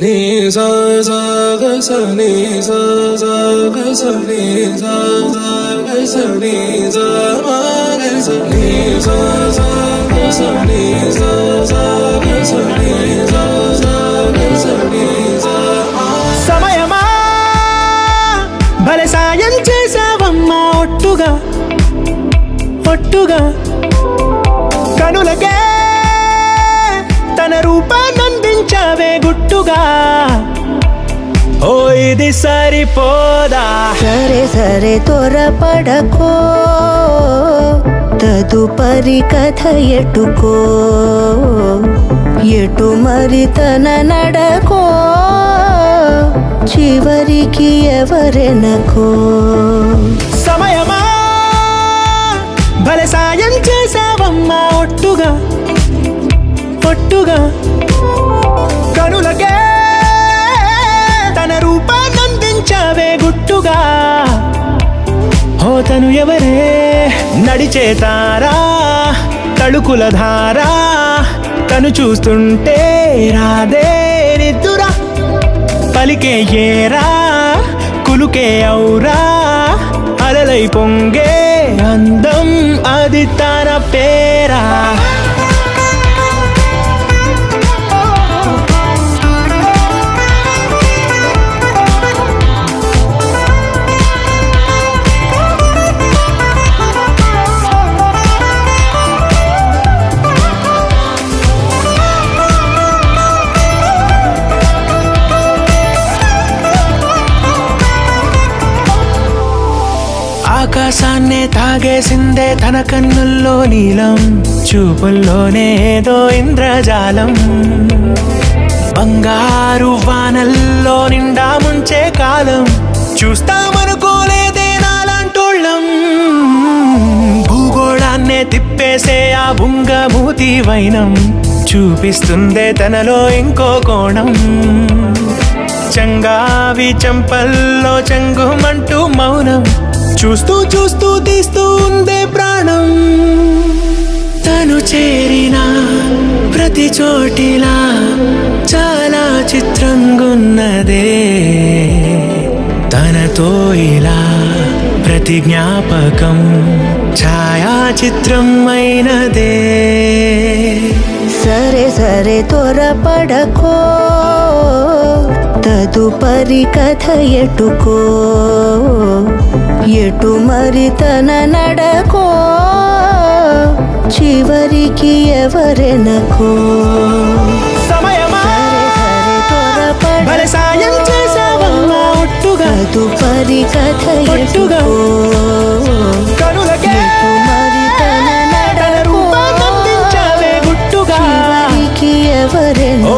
నీ సా సా గ స నీ సా సా గ స నీ సా సా గ స నీ సా మా గ స నీ సా సా గ స నీ సా సా గ స నీ సా సా గ స నీ సా మా. సమయమా భలే సాయం చేసావమ్మా ఒట్టుగా ఒట్టుగా కనులకే తన రూపాన్నందించావే గుట్టుగా. ఓ ఇది సరిపోదా, సరే సరే త్వరపడకో, తదుపరి కథ ఎటుకో, ఎటు మరి తన నడకో, చివరికి ఎవరెనకో. సమయమా భలే సాయం చేసావమ్మా ఒట్టుగా ఒట్టుగా కనులకే తన రూపాన్నందించావే గుట్టుగా. ఓ తను ఎవరే నడిచే తారా తళుకుల ధారా, తను చూస్తుంటే రాదే నిద్దురా, పలికే ఏరా కులుకే ఔరా, అలలై పొంగే అందం అది తన పేరా. ఆకాశాన్నే తాగేసిందే తన కన్నుల్లో నీలం, చూపుల్లోనే ఏదో ఇంద్రజాలం, బంగారు వానల్లో నిండా ముంచే కాలం, చూస్తామనుకోలేదే నాలాంటోళ్ళం. భూగోళాన్నే తిప్పేసే ఆ బుంగమూతి వైనం, చూపిస్తుందే తనలో ఇంకో కోణం, చంగావి చంపల్లో చంగుమంటూ మౌనం, చూస్తూ చూస్తూ తీస్తూ ఉందే ప్రాణం. తను చేరిన ప్రతి చోటిలా చాలా చిత్రంగున్నదే, తనతో ఇలా ప్రతి జ్ఞాపకం ఛాయాచిత్రం అయినదే. సరే సరే త్వరపడకో, తదుపరి కథ ఎటుకో, ఎటు మరి తన నడకో, చివరికి ఎవరెనకో. సమయమా భలే సాయం చేసావమ్మా ఒట్టుగా, తదుపరి కథ ఒట్టుగా ఎటుకో, కనులకే ఎటు మరి తన తన నడకో, రూపాన్నందించావే గుట్టుగా. చివరికి ఎవరెనకో.